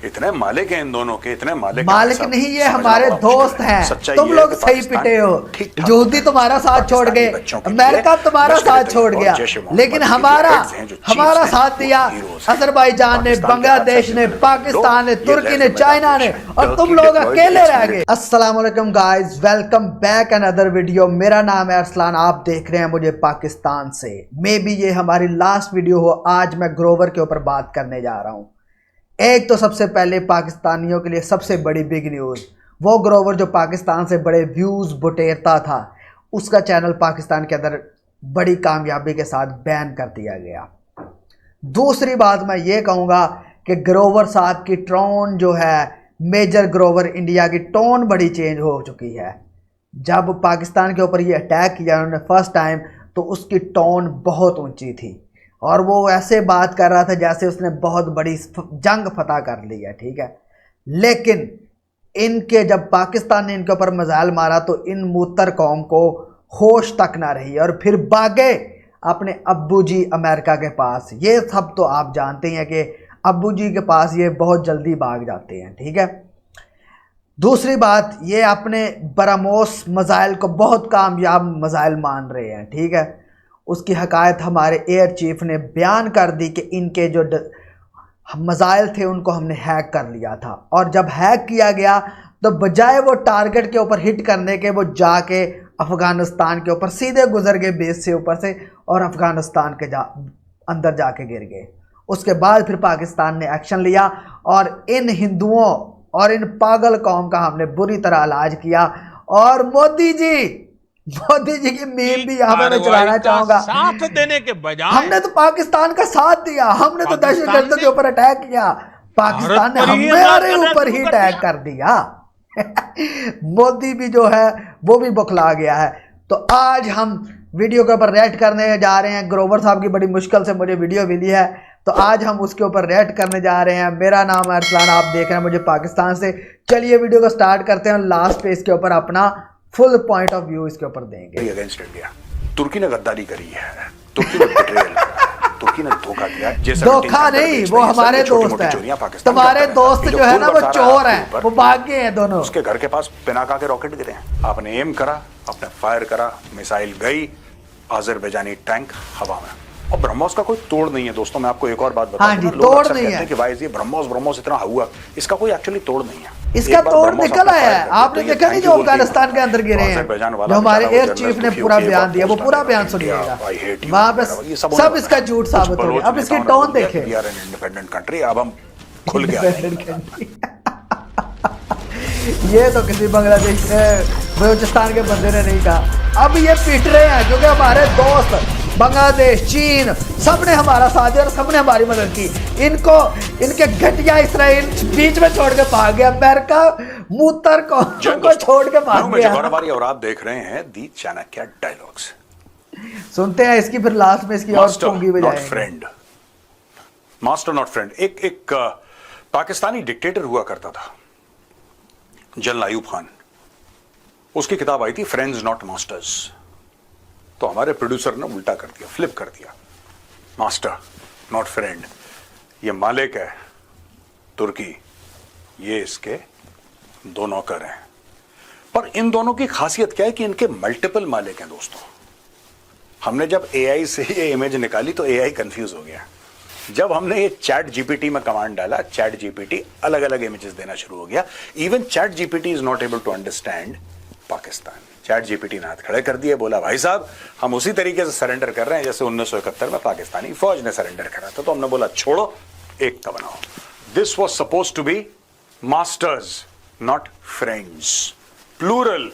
इतने मालिक हैं इन दोनों के, इतने मालिक नहीं, ये हमारे दोस्त हैं। तुम लोग सही पिटे हो। यहूदी तुम्हारा साथ छोड़ गए, अमेरिका तुम्हारा साथ छोड़ गया, लेकिन हमारा साथ दिया अजरबैजान ने, बांग्लादेश ने, पाकिस्तान ने, तुर्की ने, चाइना ने, और तुम लोग अकेले रह गए। अस्सलाम वालेकुम guys, welcome back another video. मेरा नाम है अरसलान, आप देख रहे हैं मुझे पाकिस्तान से। मे बी ये हमारी लास्ट वीडियो हो। आज मैं ग्रोवर के ऊपर बात करने जा रहा हूँ। एक तो सबसे पहले पाकिस्तानियों के लिए सबसे बड़ी बिग न्यूज़, वो ग्रोवर जो पाकिस्तान से बड़े व्यूज़ बुटेरता था, उसका चैनल पाकिस्तान के अंदर बड़ी कामयाबी के साथ बैन कर दिया गया। दूसरी बात मैं ये कहूँगा कि ग्रोवर साहब की टोन जो है, मेजर ग्रोवर इंडिया की टोन बड़ी चेंज हो चुकी है। जब पाकिस्तान के ऊपर ये अटैक किया उन्होंने फर्स्ट टाइम, तो उसकी टोन बहुत ऊंची थी और वो ऐसे बात कर रहा था जैसे उसने बहुत बड़ी जंग फतह कर ली है, ठीक है। लेकिन इनके जब पाकिस्तान ने इनके ऊपर मिसाइल मारा तो इन मूतर कौम को होश तक ना रही और फिर भागे अपने अब्बू जी अमेरिका के पास। ये सब तो आप जानते हैं कि अब्बू जी के पास ये बहुत जल्दी भाग जाते हैं, ठीक है। दूसरी बात, ये अपने ब्रह्मोस मिसाइल को बहुत कामयाब मिसाइल मान रहे हैं, ठीक है। उसकी हकायत हमारे एयर चीफ ने बयान कर दी कि इनके जो मिसाइल थे उनको हमने हैक कर लिया था, और जब हैक किया गया तो बजाय वो टारगेट के ऊपर हिट करने के, वो जाके अफ़गानिस्तान के ऊपर सीधे गुजर गए बेस से ऊपर से, और अफ़गानिस्तान के अंदर जाके गिर गए। उसके बाद फिर पाकिस्तान ने एक्शन लिया और इन हिंदुओं और इन पागल कौम का हमने बुरी तरह इलाज किया। और मोदी जी की मीम भी यहाँ पे मैं चलाना चाहूंगा। साथ देने के बजाय हमने तो पाकिस्तान का साथ दिया, हमने तो दहशतगर्दों के ऊपर अटैक किया, पाकिस्तान ने हमारे ऊपर ही अटैक कर दिया। मोदी भी जो है वो भी बौखला गया है। तो आज हम वीडियो के ऊपर रिएक्ट करने जा रहे हैं। ग्रोवर साहब की बड़ी मुश्किल से मुझे वीडियो मिली है, तो आज हम उसके ऊपर रिएक्ट करने जा रहे हैं। मेरा नाम है अरसलान, आप देख रहे हैं मुझे पाकिस्तान से। चलिए वीडियो को स्टार्ट करते हैं। लास्ट पे इसके ऊपर अपना फुल पॉइंट ऑफ व्यू इसके ऊपर देंगे। अगेंस्ट इंडिया तुर्की ने गद्दारी करी है, तुर्की ने बेट्रेयल, तुर्की ने धोखा दिया। धोखा नहीं, वो हमारे दोस्त हैं। तुम्हारे दोस्त जो है ना वो चोर हैं, वो भाग गए हैं दोनों। उसके घर के पास पिनाका के रॉकेट गिरे हैं। आपने एम करा, आपने फायर करा, मिसाइल गई, आज़रबैजानी टैंक हवा में। और ब्रह्मोस का कोई तोड़ नहीं है दोस्तों। मैं आपको एक और बात बताऊं, लोग तोड़ नहीं है कि भाई ये ब्रह्मोस इतना हुआ, इसका कोई एक्चुअली तोड़ नहीं है। इसका तोड़ निकल आया है। आपने देखा नहीं जो अफगानिस्तान के अंदर गिरे हैं, जो हमारे एयर चीफ ने पूरा बयान दिया, वो पूरा बयान सुनिएगा, वहां पे सब इसका झूठ साबित हो गया। अब इसकी टोन देखें। We are an independent country, अब हम खुल गया। ये तो किसी बांग्लादेश बलूचिस्तान के बंदे ने नहीं कहा। अब ये पीट रहे हैं क्योंकि हमारे दोस्त बांग्लादेश, चीन, सबने हमारा साथ दिया और सबने हमारी मदद की। इनके घटिया इसराइल बीच में छोड़ के भाग गया, अमेरिका मूतर को छोड़ के भाग गया। और आप देख रहे हैं दी चाणक्य डायलॉग्स, सुनते हैं इसकी, फिर लास्ट में इसकी और चुंगी बजाएंगे। Friend, master not friend. एक पाकिस्तानी डिक्टेटर हुआ करता था, जनरल अयूब खान। उसकी किताब आई थी फ्रेंड्स नॉट मास्टर्स। तो हमारे प्रोड्यूसर ने उल्टा कर दिया, फ्लिप कर दिया, मास्टर नॉट फ्रेंड। ये मालिक है तुर्की, ये इसके दो नौकर हैं। पर इन दोनों की खासियत क्या है कि इनके मल्टीपल मालिक हैं दोस्तों। हमने जब एआई से ये इमेज निकाली तो एआई कंफ्यूज हो गया। जब हमने ये चैट जीपीटी में कमांड डाला, चैट जीपीटी अलग अलग इमेजेस देना शुरू हो गया। Even chat GPT is not able to understand Pakistan. Chat GPT ने हाथ खड़े कर दिए, बोला भाई साहब हम उसी तरीके से सरेंडर कर रहे हैं जैसे 1971 में पाकिस्तानी फौज ने सरेंडर करा था। तो हमने बोला छोड़ो, एकता बनाओ। This was suppose to be masters not friends, plural.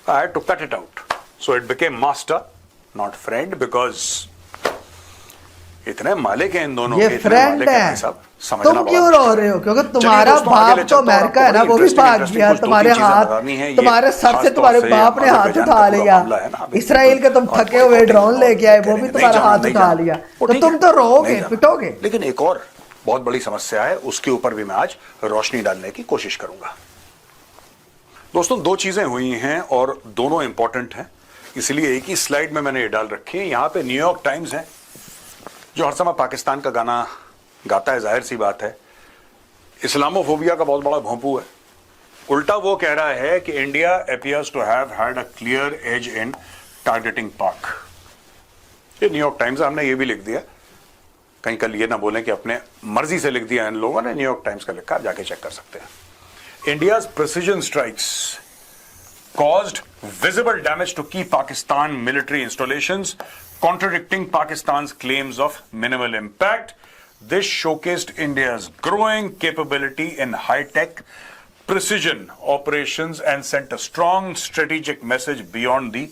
I had to cut it out, so it became master not friend, because इतने मालिक हैं इन दोनों ये के, फ्रेंड है। तुम क्यों रो रहे हो? क्योंकि तुम्हारा बाप तो अमेरिका है ना, वो भी भाग गया। तुम्हारे तुम्हारे सर से तुम्हारे बाप ने हाथ उठा लिया। इसराइल के तुम थके हुए ड्रोन लेके आए, वो भी तुम्हारा हाथ उठा लिया। तो तुम तो रोगे, पिटोगे। लेकिन एक और बहुत बड़ी समस्या है, उसके ऊपर भी मैं आज रोशनी डालने की कोशिश करूंगा। दोस्तों दो चीजें हुई हैं और दोनों इंपॉर्टेंट हैं, इसलिए एक ही स्लाइड में मैंने ये डाल रखी है। यहां पे न्यूयॉर्क टाइम्स है जो हर समय पाकिस्तान का गाना गाता है, जाहिर सी बात है। इस्लामोफोबिया का बहुत बड़ा भोंपू है। उल्टा वो कह रहा है कि India appears to have had a clear edge in targeting Pak. ये न्यूयॉर्क टाइम्स, हमने ये भी लिख दिया, कहीं कल ये ना बोलें कि अपने मर्जी से लिख दिया इन लोगों ने, न्यूयॉर्क टाइम्स का लिखा, जाके चेक कर सकते हैं। India's precision strikes caused visible damage to key Pakistan military installations, contradicting Pakistan's claims of minimal impact. This showcased India's growing capability in high-tech precision operations and sent a strong strategic message beyond the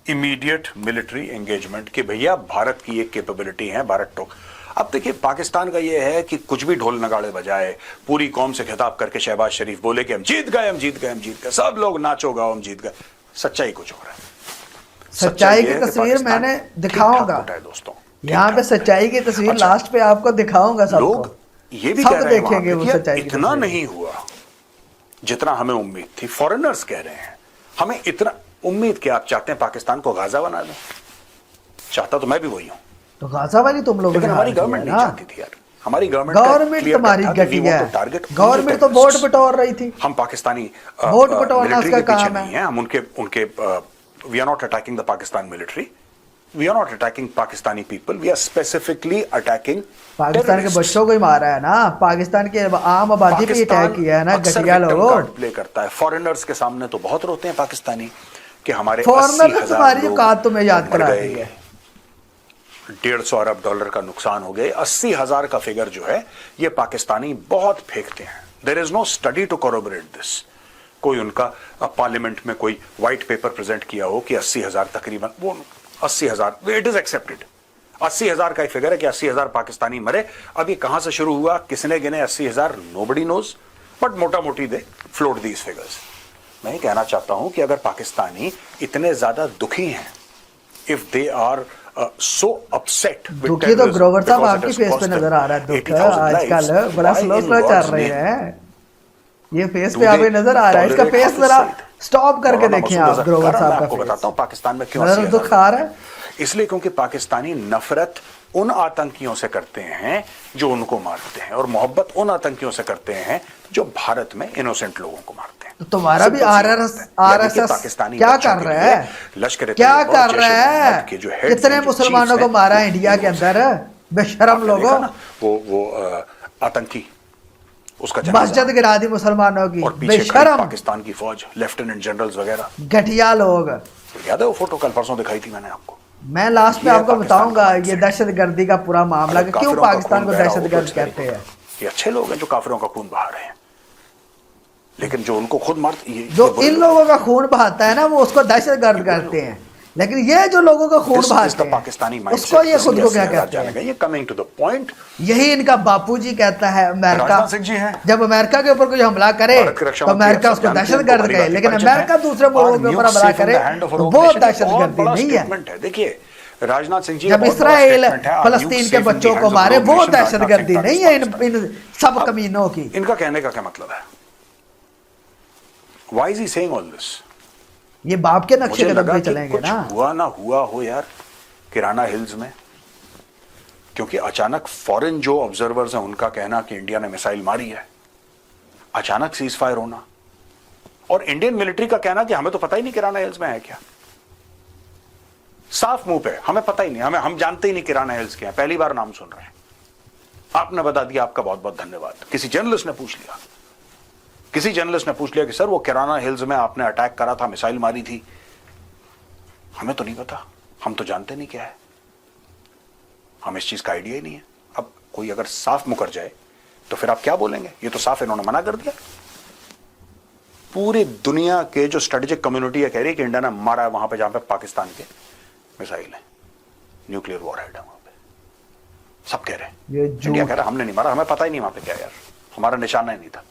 immediate military engagement कि भैया भारत की एक capability है, भारत तो। अब देखिए पाकिस्तान का ये है कि कुछ भी ढोल नगाड़े बजाए, पूरी कौम से खिताब करके शहबाज शरीफ बोले कि हम जीत गए, हम जीत गए, हम जीत गए, सब लोग नाचो गाओ, हम जीत गए। सच्चाई कुछ और है। सच्चाई की तस्वीर मैंने दिखाऊंगा दोस्तों, यहाँ पे सच्चाई की तस्वीर लास्ट पे आपको दिखाऊंगा। सब लोग ये भी कह रहे हैं वो सच्चाई इतना नहीं हुआ जितना हमें उम्मीद थी। फॉरेनर्स कह रहे हैं हमें इतना उम्मीद कि आप चाहते हैं पाकिस्तान को गाजा बना दें। चाहता तो मैं भी वही हूं, तो गाजा वाली तुम लोग, लेकिन हमारी गवर्नमेंट नहीं चाहती थी यार। हमारी गवर्नमेंट तुम्हारी घटिया है। गवर्नमेंट तो वोट बटोर रही थी। हम पाकिस्तानी वोट बटोरना उसका काम है। हम उनके we are not attacking the Pakistan military, we are not attacking Pakistani people, we are specifically attacking Pakistan के बच्चों को ही मारा है ना, पाकिस्तान के आम आबादी पे अटैक किया है ना, घटिया लोगों प्ले करता है। फॉरेनर्स के सामने तो बहुत रोते हैं पाकिस्तानी कि हमारे फॉरेनर तुम्हारी औकात तुम्हें याद कराती है। 150 अरब डॉलर का नुकसान हो गए। 80,000 का फिगर जो है ये पाकिस्तानी बहुत फेंकते हैं। There is no study to corroborate this. कोई उनका पार्लियामेंट में कोई व्हाइट पेपर प्रेजेंट किया हो कि 80,000 तकरीबन, वो 80,000 इट इज एक्सेप्टेड। 80,000 का एक फिगर है कि 80,000 पाकिस्तानी मरे। अब ये कहां से शुरू हुआ, किसने गिने 80,000, नोबडी नोज, बट मोटा मोटी दे फ्लोट दीज फिगर्स। मैं ये कहना चाहता हूं कि अगर पाकिस्तानी इतने ज्यादा दुखी हैं, if they are so upset, दुखी तो ग्रोवर साहब आपकी फेस पे नजर आ रहा है। दुख आजकल बड़ा स्लो चल रही है, ये फेस पे आपको नजर आ रहा है। इसका फेस जरा स्टॉप करके देखें आप ग्रोवर साहब का। आपको बताता हूं पाकिस्तान में क्यों दुख आ रहा है। इसलिए क्योंकि पाकिस्तानी नफरत उन आतंकियों से करते हैं जो उनको मारते हैं, और मोहब्बत उन आतंकियों से करते हैं जो भारत में इनोसेंट लोगों को मारते हैं। तो तुम्हारा भी आरएसएस पाकिस्तानी क्या कर रहा है, लश्कर क्या कर रहा है? कितने मुसलमानों को मारा है इंडिया के अंदर, बेशरम लोगों। वो आतंकी उसका मस्जिद गिरा दी मुसलमानों की, बेशरम पाकिस्तान की फौज, लेफ्टिनेंट जनरल्स वगैरह, घटिया लोग। याद है वो फोटो कल परसों दिखाई थी मैंने आपको। मैं लास्ट में आपको बताऊंगा ये दहशतगर्दी का पूरा मामला, क्यों पाकिस्तान को दहशतगर्द कहते हैं। ये अच्छे लोग हैं जो काफिरों का खून बहा रहे हैं, लेकिन जो उनको खुद मारते, जो इन लोगों का खून बहाता है ना, वो उसको दहशतगर्द करते हैं। लेकिन ये जो लोगों का खून बहाते हैं पाकिस्तानी उसको ये खुद को क्या कहते हैं। ये कमिंग टू द पॉइंट, यही इनका बापूजी कहता है। अमेरिका जब अमेरिका के ऊपर कोई हमला करे तो अमेरिका उसको दहशतगर्द कहे, लेकिन अमेरिका दूसरे मुल्कों के ऊपर हमला करे तो वो दहशतगर्दी नहीं है। देखिए राजनाथ सिंह जी जब इसराइल फलस्तीन के बच्चों को मारे, वो दहशतगर्दी नहीं है इन सब कमीनों की। इनका कहने का क्या मतलब है? Why is he saying all this? ये बाप के नक्शे कदम पे चलेंगे ना। हुआ ना हुआ हो यार किराना हिल्स में, क्योंकि अचानक फॉरेन जो ऑब्जर्वर्स हैं उनका कहना कि इंडिया ने मिसाइल मारी है, अचानक सीज फायर होना, और इंडियन मिलिट्री का कहना कि हमें तो पता ही नहीं किराना हिल्स में है क्या। साफ मुंह पे हमें पता ही नहीं, हम जानते ही नहीं किराना हिल्स क्या है, पहली बार नाम सुन रहे हैं। आपने बता दिया, आपका बहुत बहुत धन्यवाद। किसी जर्नलिस्ट ने पूछ लिया, किसी जर्नलिस्ट ने पूछ लिया कि सर वो किराना हिल्स में आपने अटैक करा था, मिसाइल मारी थी। हमें तो नहीं पता, हम तो जानते नहीं क्या है, हमें इस चीज का आइडिया ही नहीं है। अब कोई अगर साफ मुकर जाए तो फिर आप क्या बोलेंगे? ये तो साफ इन्होंने मना कर दिया। पूरी दुनिया के जो स्ट्रेटेजिक कम्युनिटी है कह रही है कि इंडिया ने मारा है वहां पे जहां पे पाकिस्तान के मिसाइल है, न्यूक्लियर वॉरहेड है वहां पे। सब कह रहे हैं, इंडिया कह रहा है हमने नहीं मारा, हमें पता ही नहीं वहां पे क्या यार, हमारा निशाना ही नहीं था।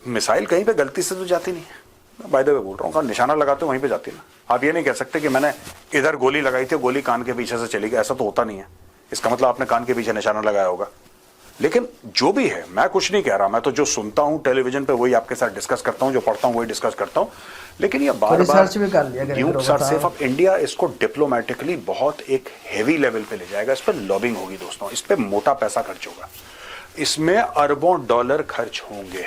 मिसाइल कहीं पे गलती से तो जाती नहीं है, बाय द वे बोल रहा हूँ, निशाना लगाते वहीं पे जाती है ना। आप ये नहीं कह सकते कि मैंने इधर गोली लगाई थी, गोली कान के पीछे से चली गई, ऐसा तो होता नहीं है। इसका मतलब आपने कान के पीछे निशाना लगाया होगा। लेकिन जो भी है, मैं कुछ नहीं कह रहा, मैं तो जो सुनता हूँ टेलीविजन पे वही आपके साथ डिस्कस करता हूँ, जो पढ़ता हूँ वही डिस्कस करता हूँ। लेकिन ये बार बार सिर्फ अब इंडिया इसको डिप्लोमेटिकली बहुत एक हेवी लेवल पे ले जाएगा, इस पर लॉबिंग होगी दोस्तों, इस पर मोटा पैसा खर्च होगा। इसमें अरबों डॉलर खर्च होंगे,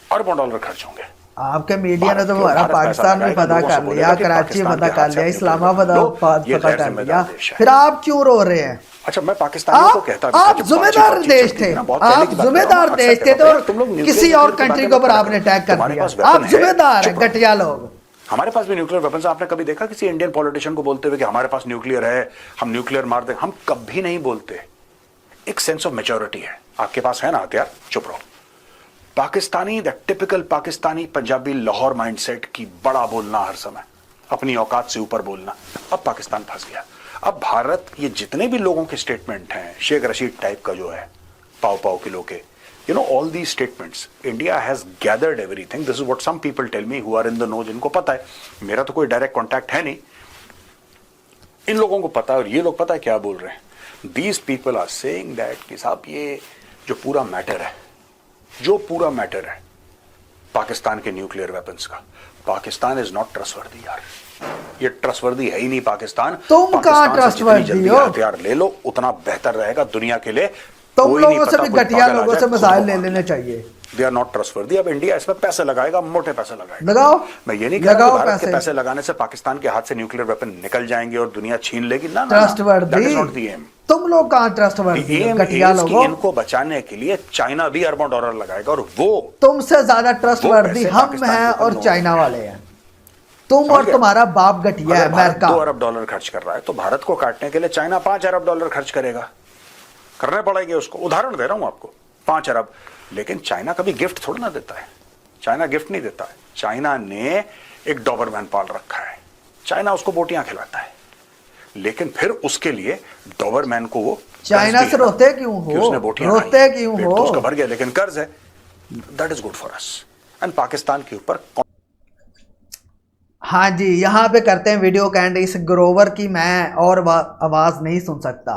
अरबों डॉलर खर्च होंगे। आपके मीडिया ने तो हमारा पाकिस्तान में पता कर लिया, कराची पता कर लिया, इस्लामाबाद पता कर लिया, फिर आप क्यों रो रहे हैं? अच्छा, मैं पाकिस्तानियों को कहता भी आप जिम्मेदार देश थे, आप जिम्मेदार देश थे, तो किसी और कंट्री के ऊपर आपने अटैक कर दिया। आप जिम्मेदार हैं, घटिया लोग। हमारे पास भी न्यूक्लियर वेपन्स। आपने कभी देखा किसी इंडियन पॉलिटिशियन को बोलते हुए कि हमारे पास न्यूक्लियर है, हम न्यूक्लियर मार दें? हम कभी नहीं बोलते। एक सेंस ऑफ मैच्योरिटी है। आपके पास है ना हथियार, चुप रहो। Pakistani, the typical Pakistani Punjabi Lahore mindset की बड़ा बोलना हर समय, अपनी औकात से ऊपर बोलना। अब पाकिस्तान फंस गया। अब भारत, ये जितने भी लोगों के स्टेटमेंट हैं, शेख रशीद टाइप का जो है, पाव पाव किलो के, you know all these statements, India has gathered everything. This is what some people tell me who are in the know, जिनको पता है। मेरा तो कोई डायरेक्ट कॉन्टैक्ट है नहीं, इन लोगों को पता है, और ये लोग पता है क्या बोल रहे हैं। These people are saying that कि साहब ये जो पूरा मैटर है, जो पूरा मैटर है पाकिस्तान के न्यूक्लियर वेपन्स का, पाकिस्तान इज नॉट ट्रस्टवर्दी यार। ये ट्रस्टवर्दी है ही नहीं पाकिस्तान। तुम कहां ट्रस्टवर्दी हो? हथियार ले लो, उतना बेहतर रहेगा दुनिया के लिए। तुम लोगों से भी घटिया लोगों से मिसाइल ले लेने चाहिए। They are not trustworthy. अब इंडिया इसमें पैसे लगाएगा, मोटे पैसे लगाएगा। लगाओ। मैं ये नहीं कह रहा कि भारत के पैसे लगाने से पाकिस्तान के हाथ से न्यूक्लियर वेपन निकल जाएंगे और दुनिया छीन लेगी। ना, ट्रस्टवर्दी तुम लोग कहां ट्रस्टवर्दी हो? घटिया लोगों। इनको बचाने के लिए चाइना भी अरबों डॉलर लगाएगा, और वो तुमसे ज्यादा ट्रस्टवर्दी हम हैं और चाइना वाले हैं। तुम और तुम्हारा बाप घटिया है। अमेरिका 2 अरब डॉलर खर्च कर रहा है, तो भारत को काटने के लिए चाइना 5 अरब डॉलर खर्च करेगा। करने पड़ेंगे उसको। उदाहरण दे रहा हूं आपको, 5 अरब। लेकिन चाइना कभी गिफ्ट थोड़ा ना देता है। चाइना गिफ्ट नहीं देता है। चाइना ने एक डॉबरमैन पाल रखा है, चाइना उसको बोटियां खिलाता है, लेकिन फिर उसके लिए डॉबरमैन को वो चाइना से रोते क्यों हो? उसने बोटियां रोते क्यों हो? तो उसका भर गया, लेकिन कर्ज है। That is good for us. And Pakistan के ऊपर हाँ जी, यहाँ पे करते हैं वीडियो का एंड। इस ग्रोवर की मैं और आवाज़ नहीं सुन सकता।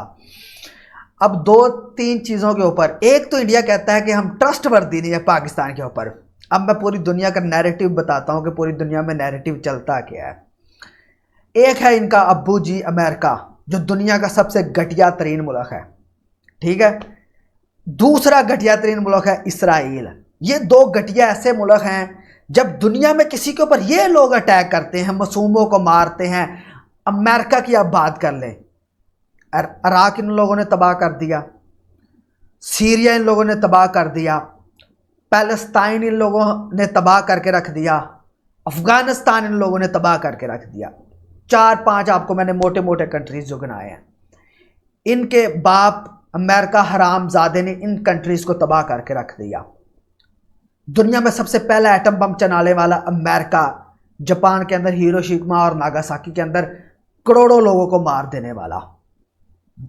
अब 2-3 चीज़ों के ऊपर, एक तो इंडिया कहता है कि हम ट्रस्टवर्दी नहीं है पाकिस्तान के ऊपर। अब मैं पूरी दुनिया का नैरेटिव बताता हूँ कि पूरी दुनिया में नैरेटिव चलता क्या है। एक है इनका अब्बू जी अमेरिका, जो दुनिया का सबसे घटिया तरीन मुल्क है, ठीक है। दूसरा घटिया तरीन मुल्क है इसराइल। ये 2 घटिया ऐसे मुल्क हैं, जब दुनिया में किसी के ऊपर ये लोग अटैक करते हैं, मासूमों को मारते हैं। अमेरिका की आप बात कर लें, इराक इन लोगों ने तबाह कर दिया, सीरिया इन लोगों ने तबाह कर दिया, पैलेस्टाइन इन लोगों ने तबाह करके रख दिया, अफगानिस्तान इन लोगों ने तबाह करके रख दिया। 4-5 आपको मैंने मोटे मोटे कंट्रीज जो गिनाए हैं। इनके बाप अमेरिका हरामजादे ने इन कंट्रीज को तबाह करके रख दिया। दुनिया में सबसे पहला एटम बम चलाने वाला अमेरिका, जापान के अंदर हिरोशिमा और नागासाकी के अंदर करोड़ों लोगों को मार देने वाला।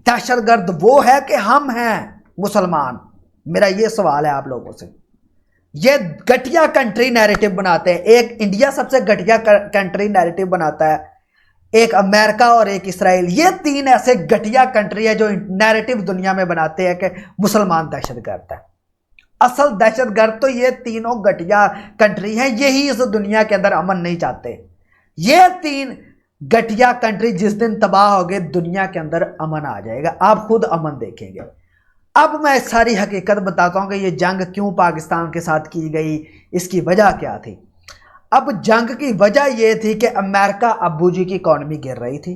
दहशतगर्द वो है कि हम हैं मुसलमान? मेरा ये सवाल है आप लोगों से। ये घटिया कंट्री नैरेटिव बनाते हैं। एक इंडिया सबसे घटिया कंट्री नैरेटिव बनाता है, एक अमेरिका और एक इसराइल। ये 3 ऐसे घटिया कंट्री है जो नैरेटिव दुनिया में बनाते हैं कि मुसलमान दहशतगर्द है। असल दहशतगर्द तो ये तीनों घटिया कंट्री हैं। यही इस दुनिया के अंदर अमन नहीं चाहते। ये 3 घटिया कंट्री जिस दिन तबाह हो गए, दुनिया के अंदर अमन आ जाएगा। आप खुद अमन देखेंगे। अब मैं सारी हकीकत बताता हूं कि ये जंग क्यों पाकिस्तान के साथ की गई, इसकी वजह क्या थी। अब जंग की वजह यह थी कि अमेरिका अब्बू जी की इकॉनमी गिर रही थी।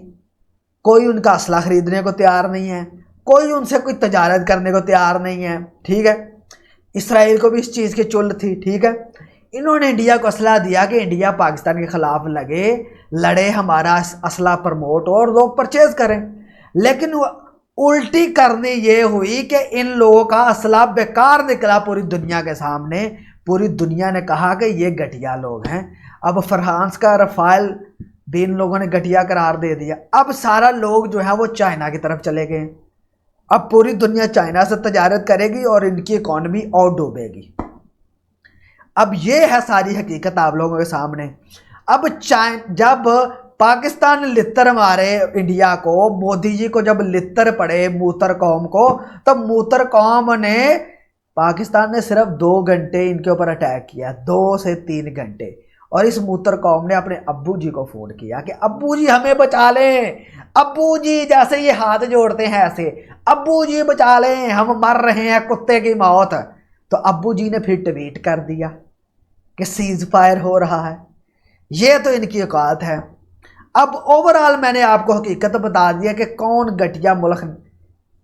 कोई उनका असला खरीदने को तैयार नहीं है, कोई उनसे कोई तजारत करने को तैयार नहीं है, ठीक है। इसराइल को भी इस चीज़ की चुल थी, ठीक है। इन्होंने इंडिया को असला दिया कि इंडिया पाकिस्तान के ख़िलाफ़ लड़े, हमारा असला प्रमोट और लोग परचेज़ करें। लेकिन उल्टी करनी ये हुई कि इन लोगों का असला बेकार निकला पूरी दुनिया के सामने। पूरी दुनिया ने कहा कि ये घटिया लोग हैं। अब फ्रांस का रफ़ाल भी इन लोगों ने घटिया करार दे दिया। अब सारा लोग जो है वो चाइना की तरफ चले गए। अब पूरी दुनिया चाइना से तजारत करेगी और इनकी इकॉनमी और डूबेगी। अब ये है सारी हकीकत आप लोगों के सामने। अब जब पाकिस्तान ने लित्तर मारे इंडिया को, मोदी जी को जब लित्तर पड़े मूतर कौम को, तब मूतर कौम ने, पाकिस्तान ने सिर्फ 2 घंटे इनके ऊपर अटैक किया, 2 से 3 घंटे, और इस मूत्र कौम ने अपने अब्बू जी को फोन किया कि अब्बू जी हमें बचा लें, अब्बू जी, जैसे ये हाथ जोड़ते हैं ऐसे, अब्बू जी बचा लें, हम मर रहे हैं कुत्ते की मौत। तो अब्बू जी ने फिर ट्वीट कर दिया कि सीज फायर हो रहा है। ये तो इनकी औकात है। अब ओवरऑल मैंने आपको हकीकत बता दिया कि कौन घटिया मुल्क,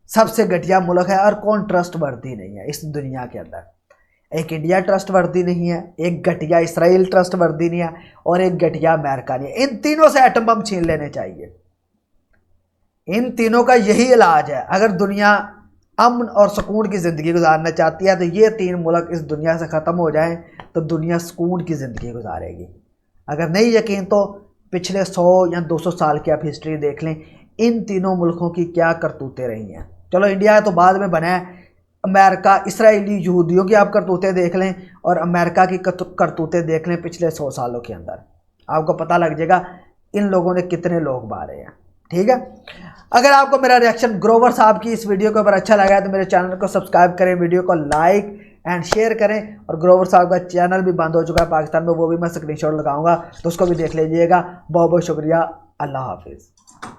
सबसे घटिया मुल्क है और कौन ट्रस्टवर्दी नहीं है इस दुनिया के अंदर। एक इंडिया ट्रस्टवर्दी नहीं है, एक घटिया इसराइल ट्रस्टवर्दी नहीं है, और एक घटिया अमेरिका नहीं है। इन तीनों से एटम बम छीन लेने चाहिए। इन तीनों का यही इलाज है। अगर दुनिया अमन और सुकून की ज़िंदगी गुजारना चाहती है तो ये तीन मुल्क इस दुनिया से ख़त्म हो जाएं तो दुनिया सुकून की ज़िंदगी गुजारेगी। अगर नहीं यकीन तो पिछले 100 या 200 साल की आप हिस्ट्री देख लें, इन तीनों मुल्कों की क्या करतूतें रही हैं। चलो इंडिया तो बाद में बना है, अमेरिका, इसराइली यहूदियों की आप करतूतें देख लें और अमेरिका की करतूतें देख लें पिछले 100 सालों के अंदर, आपको पता लग जाएगा इन लोगों ने कितने लोग मारे हैं। ठीक है, अगर आपको मेरा रिएक्शन ग्रोवर साहब की इस वीडियो के ऊपर अच्छा लगा है तो मेरे चैनल को सब्सक्राइब करें, वीडियो को लाइक एंड शेयर करें। और ग्रोवर साहब का चैनल भी बंद हो चुका है पाकिस्तान में, वो भी मैं स्क्रीनशॉट लगाऊंगा तो उसको भी देख लीजिएगा। बहुत बहुत शुक्रिया, अल्लाह हाफिज़।